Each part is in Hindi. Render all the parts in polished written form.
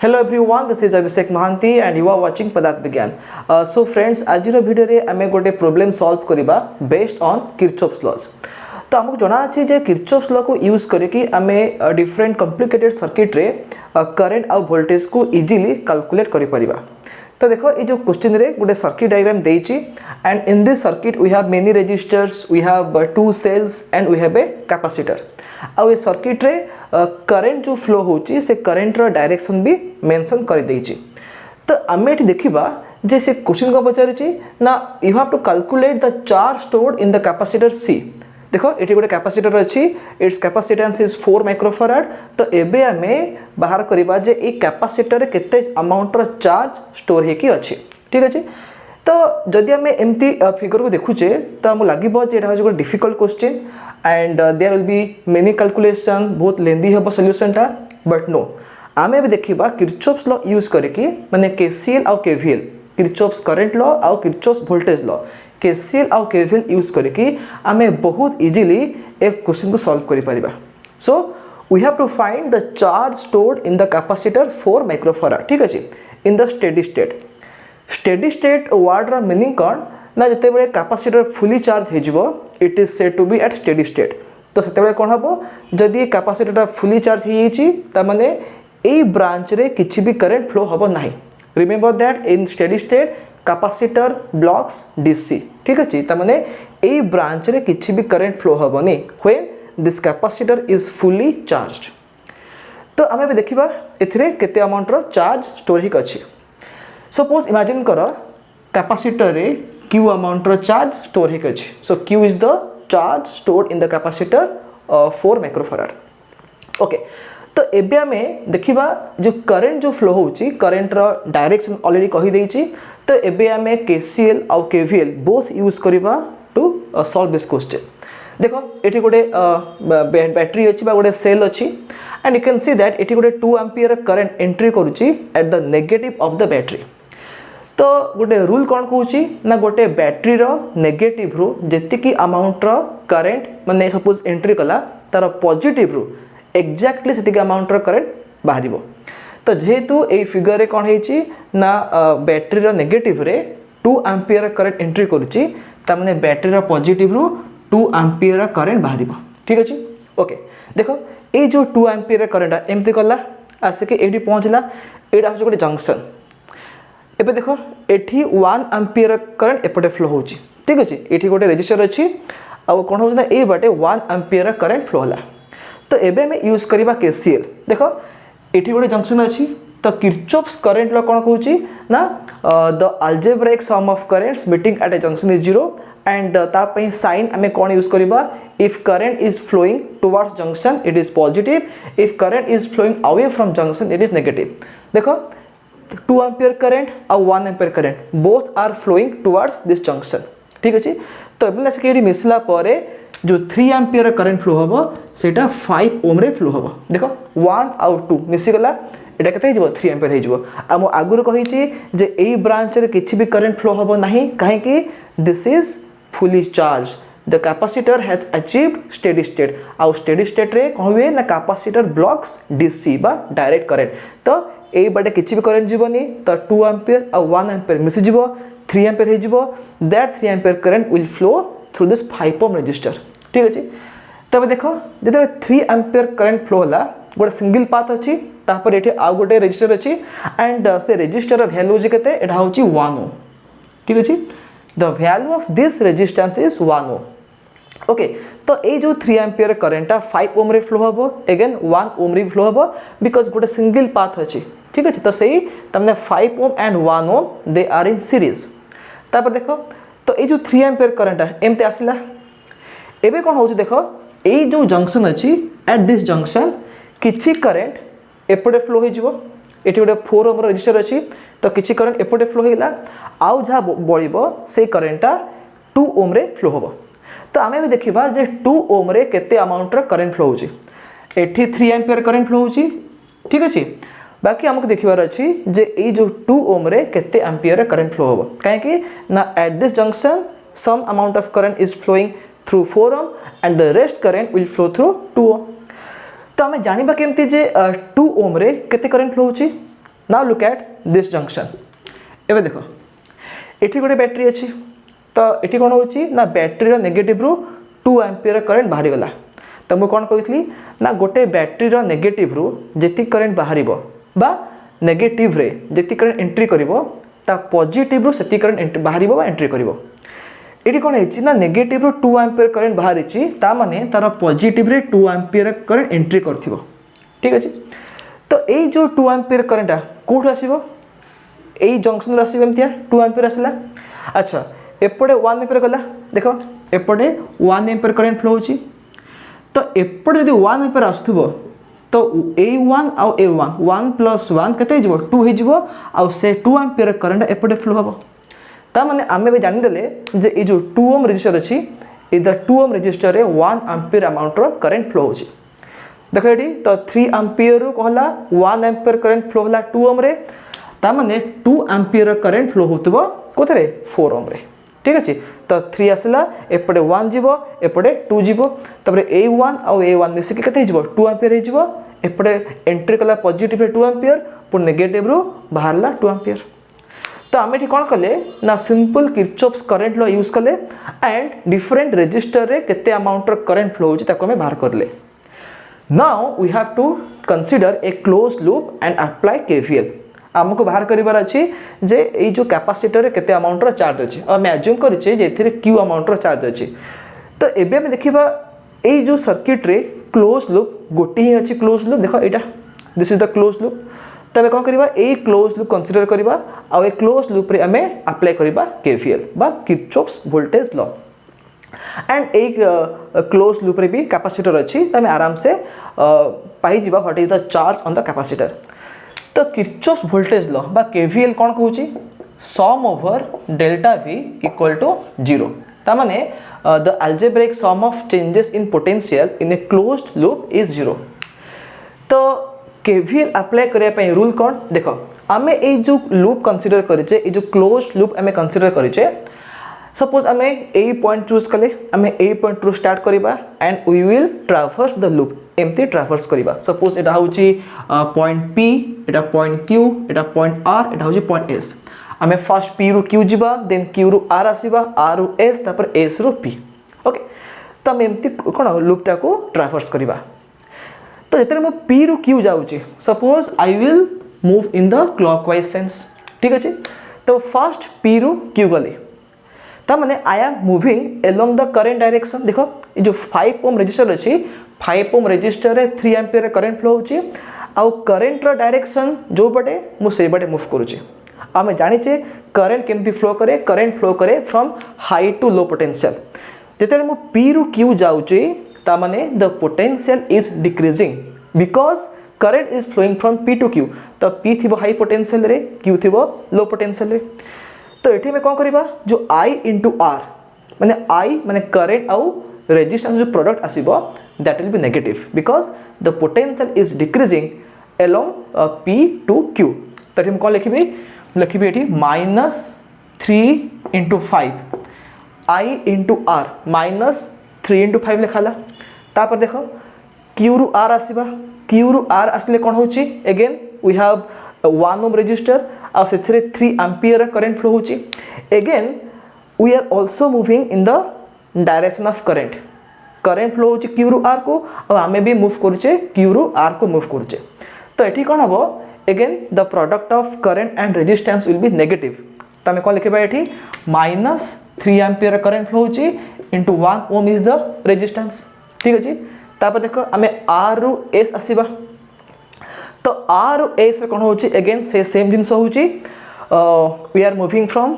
Hello everyone, this is Abhishek Mahanti and you are watching Padat Vigyan. So friends, आज भिडियो रे आमे गोटे प्रॉब्लम सॉल्व करिबा बेस्ड ऑन किरचॉफ्स लॉज. तो हमको जाना अछि जे किरचॉफ्स लॉ को यूज करके आमे डिफरेंट कॉम्प्लिकेटेड सर्किट रे करंट और वोल्टेज को इजीली कैलकुलेट करि परिबा. तो देखो ये जो क्वेश्चन रे गोटे सर्किट डायग्राम देइछि and in this circuit we have many resistors, we have two cells and we have a capacitor. आ ये सर्किट रे करंट जो फ्लो होची से करंट रो डायरेक्शन भी मेंशन कर देइछि. तो आमे एठी देखिबा जे से क्वेश्चन को पचारिछि ना you have to calculate the charge stored in the capacitor C. देखो एठी गोटे कैपेसिटर अछि, इट्स कैपेसिटेंस इज 4 माइक्रोफैराड. तो एबे आमे बाहर करबा जे ए कैपेसिटर रे केते अमाउंट रो चार्ज स्टोर हे की अछि. ठीक अछि. तो जदि आमे एम्ति फिगर को देखुचे तो हम लागिबो जे एटा हो गोटे difficult question and there will be many calculation, बहुत लेंदी है सॉल्यूशन टा. बट नो आमे भी देखिबा किरचॉफ्स लॉ यूज करके माने केसीएल और केवीएल, किरचॉफ्स करंट लॉ और किरचॉफ्स वोल्टेज लॉ, केसीएल और केवीएल यूज करके आमे बहुत इजीली एक क्वेश्चन को सॉल्व करि परिबा. So we have to find the charge stored in the capacitor 4 microfarad. ठीक अछि. In the steady state. Steady state word रा मीनिंग कोन ना जते बेले कैपेसिटर फुली चार्ज हे जिवो it is said to be at steady state. तो सेते बेले कोन हबो जदि कैपेसिटर फुली चार्ज हे येछि त माने ए ब्रांच रे किछि भी करंट फ्लो हबो नाही. Remember that in steady state capacitor blocks DC. ठीक अछि. त माने ए ब्रांच रे किछि भी करंट फ्लो हबोनी when this capacitor is fully charged. तो आमे भी देखिबा एथिरे केते अमाउंट रो चार्ज स्टोर हिक अछि. सपोज इमेजिन करो कैपेसिटर रे Q amount रो चार्ज स्टोर हिक अछि. सो Q is the charge stored in the capacitor 4 microfarad. Okay. तो एबे हमें देखिबा जो करंट जो फ्लो होची करंट रो डायरेक्शन ऑलरेडी कहि देइछि. तो एबे हमें KCL और KVL बोथ यूज करिबा टू सॉल्व दिस क्वेश्चन. देखो एठी गोटे बैटरी अछि बा गोटे सेल अछि and you can see that एठी गोटे 2 एम्पियर करंट एंट्री करूची at the negative of the battery. तो गोटे रूल कौन कहूँ ना गोटे बैटरी रो नेगेटिव रू जेतिकी अमाउंट रो करंट माने सपोज एंट्री कला तार पॉजिटिव रू एक्जाक्टली सेतिकी अमाउंट रो करंट बाहरिबो. तो जेहेतु ए फिगर रे कौन हेछि ना बैटरी रो नेगेटिव रे 2 एम्पियर करंट एंट्री करूची त माने बैटरी रो पॉजिटिव रू 2 एम्पियर करंट बाहरिबो. ठीक अछि. ओके. देखो ए जो 2 एम्पियर करंट एम्ति कला आसे के एडी पहुंचला एडा हो गोटे जंक्शन. एबे देखो एठी 1 एम्पियर करंट एपटे फ्लो होची. ठीक अछि. एठी गोटे रेजिस्टर अछि आ कोन होछ ना ए बाटे 1 एम्पियर करंट फ्लो होला. तो एबे हम यूज करबा केसीएल. देखो एठी गोटे जंक्शन अछि तो किरचॉफ्स करंट लॉ कोन कहूची ना the algebraic sum of currents meeting at a junction is 0 and ता पई साइन हमें कोन यूज करबा if current is flowing towards junction it is positive, if current is flowing away from junction it is negative. देखो 2 एम्पियर करंट और 1 ampere current both are flowing towards this junction. ठीक अछि. तो एबे से केडी मिसला पारे जो 3 एम्पियर करंट फ्लो हबो सेटा 5 ओम रे फ्लो हबो. देखो 1 और 2 मिसी गला एटा कते हिजबो 3 एम्पियर हिजबो. आ मो आगुर कहिछि जे एई ब्रांच रे किछि भी करंट फ्लो हबो नाही काहे कि this is fully charge. The capacitor has achieved steady state. आ स्टेडी स्टेट रे कहबे ना कैपेसिटर ब्लॉक्स डीसी बा डायरेक्ट करंट. तो ए बाटे किछि भी करंट जीवनी तो 2 एम्पियर और 1 एम्पियर मिसी जीवो 3 एम्पियर हे जीवो. That 3 ampere current will flow through this 5 ohm resistor. ठीक अछि. तबे देखो जते 3 एम्पियर करंट फ्लो होला गोटे सिंगल पाथ अछि तापर एठी आ गोटे रेजिस्टर अछि एंड से रेजिस्टर वैल्यू जे केते एटा होची 1 ओम. ठीक अछि. The value of this resistance is 1 ohm. Okay. तो ए जो 3 एम्पियर करंट 5 ओम रे फ्लो हबो अगेन 1 ओम रे फ्लो हबो बिकॉज़ गोटे सिंगल पाथ अछि. ठीक अछि. तो सही तमने 5 ohm and 1 ohm they are in series. तापर देखो तो ए जो 3 एम्पियर करंट एमते आसिला. एबे कोन होछि देखो ए जो जंक्शन अछि एट दिस जंक्शन किछि करंट एपटे फ्लो हो जिवो. एठी गोटे 4 ओम रेजिस्टर अछि तो किछि करंट एपटे फ्लो होइला आउ जा बळिबो से करंटटा 2 ओम रे फ्लो हबो. तो आमे भी देखिबा जे 2 ओम रे केते अमाउंट रो करंट फ्लो होछि. एठी 3 एम्पियर करंट फ्लो होछि. ठीक अछि. बाकी हमको देखिबार अछि जे ए जो 2 ओम रे केते एम्पियर करंट फ्लो होबो काहे कि ना at this junction some amount of current is flowing through 4 ohm and the rest current will flow through 2 ohm. तो हमें जानिबा केमती जे 2 ओम रे केते करंट फ्लो होछि now look at this junction एवं देख ये गोटे बैटेरी अच्छी तो ये कौन हो बैटेरी नेगेटिव रु 2 एम्पियर करेंट बाहरी गला तो मुझे कौन कही ना गोटे बैटेरी नेगेटिव रु जी करेंट बाहर बा नेगेटिव रे जी करेंट एंट्री कर पॉजिटिव रु से करेंट बाहर एंट्री कर ये कौन है ना नेगेटिव रु 2 एम्पियर करेंट बाहरी तार तार पॉजिटिव रे 2 एम्पियर करेंट एंट्री कर ठीक अच्छे तो ये जो 2 एम्पियर करेंट कौट आसो यही जंक्शन आसो एमती 2 एम्पियर आसला अच्छा एपटे 1 एम्पियर गला देख एपटे 1 एम्पियर करेंट फ्लो होची तो एपटे जब 1 एम्पियर आसुथबो तो A1 आउ A1 1 + 1 केते हो 2 हो आउ से 2 एम्पियर करेंट एपटे फ्लो हम ता माने आमे जानिदेले जे ये जो 2 ओम रेजिस्टर अच्छी इधर 2 ओम रेजिस्टर रे 1 एम्पियर अमाउंट रो करेंट फ्लो होची देख ये तो 3 एम्पियर रो कहला 1 एम्पियर करेंट फ्लो होला 2 ओम रे ता माने 2 एम्पियर करेंट फ्लो होतबो कोथरे 4 ओम रे ठीक अच्छे तो 3 आसला एपटे 1 जीवो एपटे 2 जीवो तबरे A1 आउ A1 मिसिक केते जीवो 2 एम्पियर हे जीवो एपटे एंट्री कला पॉजिटिव रे 2 एम्पियर पुर नेगेटिव रो बाहरला 2 एम्पियर तो आम ये कौन कले ना simple Kirchhoff's current law use कले एंड डिफरेंट रजिस्टर रे केते अमाउंट रो करंट फ्लो होची ताको हमें बाहर करले now we have to consider a closed loop and apply KVL आमको बाहर करिवार अछि जे ए जो कैपेसिटर रे केते अमाउंट रो चार्ज अछि और मैं अज्यूम करिछि जे एथिरे Q अमाउंट रो चार्ज अछि तो एबे हम देखिबा ए जो सर्किट रे क्लोज्ड लूप गोटी ही अछि क्लोज्ड लूप देखो एटा this is the closed loop तबे कौन करिबा ए क्लोज लूप कंसीडर करिबा आ ए क्लोज लूप रे हमें अप्लाई करिबा KVL बा किरचॉफ्स वोल्टेज लॉ एंड एक क्लोज लूप रे भी कैपेसिटर अच्छी तमे आराम से पाई जिबा what is the charge on the capacitor तो किरचॉफ्स वोल्टेज लॉ बा KVL कौन कहूची sum over delta V equal to 0 ता माने the algebraic sum of changes in potential in a closed loop is 0 तो KVL अप्लाई करने रूल कौन देख आमे ए जो लूप कंसीडर करिचे ए जो क्लोज्ड लूप आमे कंसीडर करिचे सपोज आमे ए पॉइंट चूज कले आमे ए पॉइंट रु स्टार्ट करिबा and we will traverse the loop एमती ट्रावर्स करिबा सपोज एटा होची पॉइंट P एटा पॉइंट Q एटा पॉइंट R एटा होची पॉइंट S आमे फर्स्ट P रु Q जिबा देन Q रु R आसीबा R रु S तापर S रु P ओके तो आमे एमती कोन लूप टा को ट्रावर्स करिबा तो जितने मैं P रु Q जाऊँगी suppose I will move in the clockwise sense ठीक अच्छे तो फर्स्ट P रु Q गली ता माने I am moving along the current direction देखो ये जो 5 ओम रेजिस्टर अच्छी 5 ओम रेजिस्टर रे 3 एम्पियर करंट फ्लो होची आउ करंट रो डायरेक्शन जो पटे मु से पटे मूव करूची आमे जानिचे करंट केमती फ्लो करे करंट फ्लो करे from high to low potential जेते मु P रु Q जाऊँगी ता माने the potential is decreasing because current is flowing from P to Q तो P थी हाई पोटेंशियल रे Q थी लो पोटेंशियल रे तो ये में कौन करिबा जो I इंटू R माने I माने करंट आउ रेजिस्टेंस जो प्रोडक्ट आसीबो that will be negative because the potential is decreasing along P to Q तो ये कौन लिखिबे एठी -3 into 5 I into R -3 into 5 लिखाला तापर देखो Q रु R आसीबा Q रु R आसले कोन होची again we have 1 ohm resistor आ सेथरे 3 एम्पियर करंट फ्लो होची again we are also moving in the direction of current flow होची Q रु R को और आमे भी मूव करूचे Q रु R को मूव करूचे तो एठी कोन हबो again the product of current and resistance will be negative तो हमें कोन लिखबा एठी -3 एम्पियर करंट फ्लो होची into 1 ohm is the resistance ठीक अछि तापर देखो आमे R रु S आसीबा तो R रु S कोन होची अगेन से सेम जिंस होची we are moving from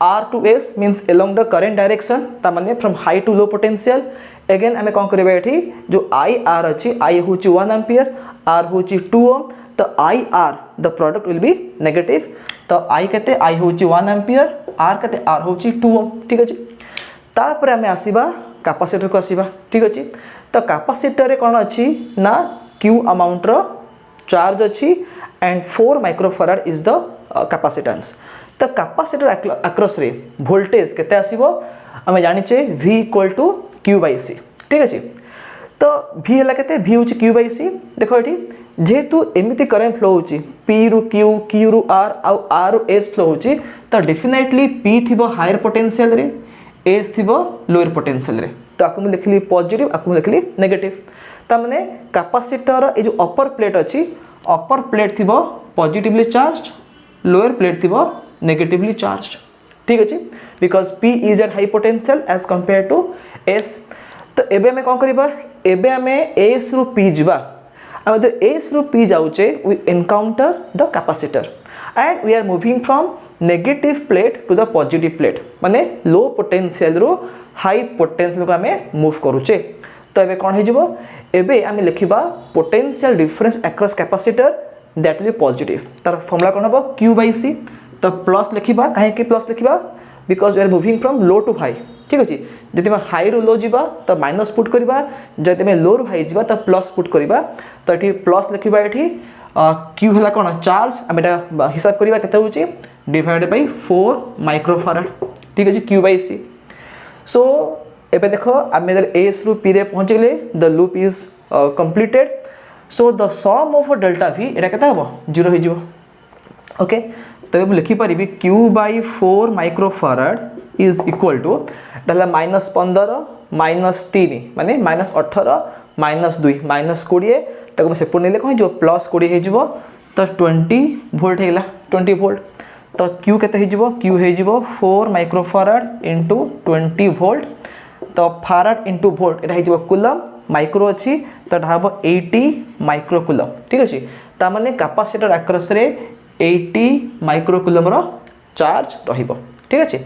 R to S means along the current direction ता माने from high to low potential again आमे कोन करबा एठी जो IR अछि I होची 1 एम्पियर R होची 2 ओम तो IR the product will be negative तो I केते I होची 1 एम्पियर R केते R होची 2 ओम ठीक अछि तापर आमे आसीबा कैपेसिटर को आसीबा ठीक अछि तो कैपेसिटर रे कोन अछि ना Q अमाउंट रो चार्ज अछि and 4 microfarad is the capacitance तो कैपेसिटर अक्रॉस रे वोल्टेज केते आसीबो हमें जानि छे V = Q/C ठीक अछि तो V हला केते V होछि Q/C देखो एठी जेहेतु एमती करेन्ट फ्लो होची पी रु क्यू क्यू रु आर आर रु एस फ्लो होची तो डेफिनेटली पी थिबो हायर पोटेंशियल रे एस थिबो लोअर पोटेंशियल रे तो आकु मैं लिखली पॉजिटिव आकु मैं लिखली नेगेटिव ता माने कैपेसिटर ए जो अपर प्लेट अछि अपर प्लेट थिबो पॉजिटिवली चार्ज्ड लोअर प्लेट थिबो नेगेटिवली चार्ज्ड ठीक अछि because P is at high potential as compare to S तो एबे हमें कोन करबा एबे हमें S रु P जिबा अब S रु P जाउचे we encounter the capacitor and we are moving from negative plate to the positive plate माने लो पोटेंशियल रु हाई पोटेंशियल को हमें मूव करूचे तो एबे कोन हे जिवो एबे हमें लिखिबा potential difference across capacitor that will be positive तार फार्मूला कोन हबो Q/C तो प्लस लिखिबा काहे कि प्लस लिखिबा because we are moving from low to high ठीक अछि जति में हाई रु लो जिबा तो माइनस पुट करबा जति में लो रु हाई जिबा तो प्लस पुट करबा तो एठी प्लस लिखिबा एठी Q हला कोन चार्ज हम एटा हिसाब करबा केते होची डिवाइडेड बाय 4 माइक्रोफैराड ठीक अछि Q/C सो एबे देखो हम इधर S रु P रे पहुंच गेले the loop is completed so the sum of delta V एटा केते हबो 0 हो जिवो ओके तबे मैं लिखि पारिबी Q/4 microfarad is equal to डला -15 -3 माने -18 -2 -20 तक मैं सेपट नेले कहि जो +20 हे जिवो तो 20 वोल्ट हेला 20 वोल्ट तो Q केते हे जिवो Q हे जिवो 4 माइक्रोफैराड इनटू 20 वोल्ट तो फैराड इनटू वोल्ट एटा हे जिवो कूलम माइक्रो अछि तो ढाबो 80 माइक्रो कूलम ठीक अछि ता माने कैपेसिटर अक्रॉस रे 80 माइक्रो कूलम रो चार्ज रहिबो ठीक अछि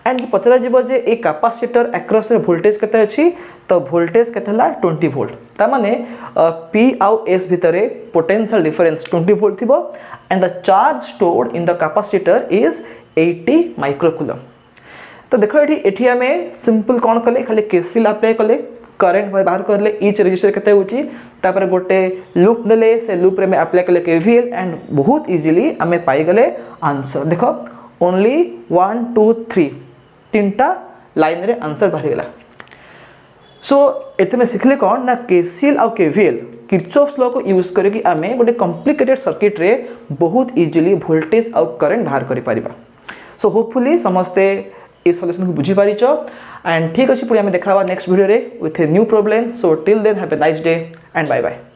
एंड पचरा जीवो जे ए कैपेसिटर अक्रॉस रे वोल्टेज केते अछि तो वोल्टेज केतेला 20 वोल्ट ता माने P आउ S भितरे पोटेंशियल डिफरेंस 20 वोल्ट थिबो and the charge stored in the capacitor is 80 micro coulomb तो देखो एठी हमें सिंपल कोन कले खाली केसीएल अप्लाई कले करंट बाहर करले ईच रजिस्टर केते होची तापर गोटे लूप देले से लूप रे में अप्लाई कले केवीएल एंड बहुत इजीली हमें पाई गले आंसर देखो ओनली 1 2 3 तीनटा लाइन रे आंसर बाहर गेला सो एते में सिखले कोन ना केसीएल और केवीएल किरचॉफ्स लॉ को यूज करे कि हमें गोटे कॉम्प्लिकेटेड सर्किट रे बहुत इजीली वोल्टेज और करंट बाहर करि परिबा सो होपफुली समस्ते ए सॉल्यूशन को बुझी पारिचो एंड ठीक अछि पुरी हमें देखावा नेक्स्ट वीडियो रे with a new problem so till then have a nice day and bye bye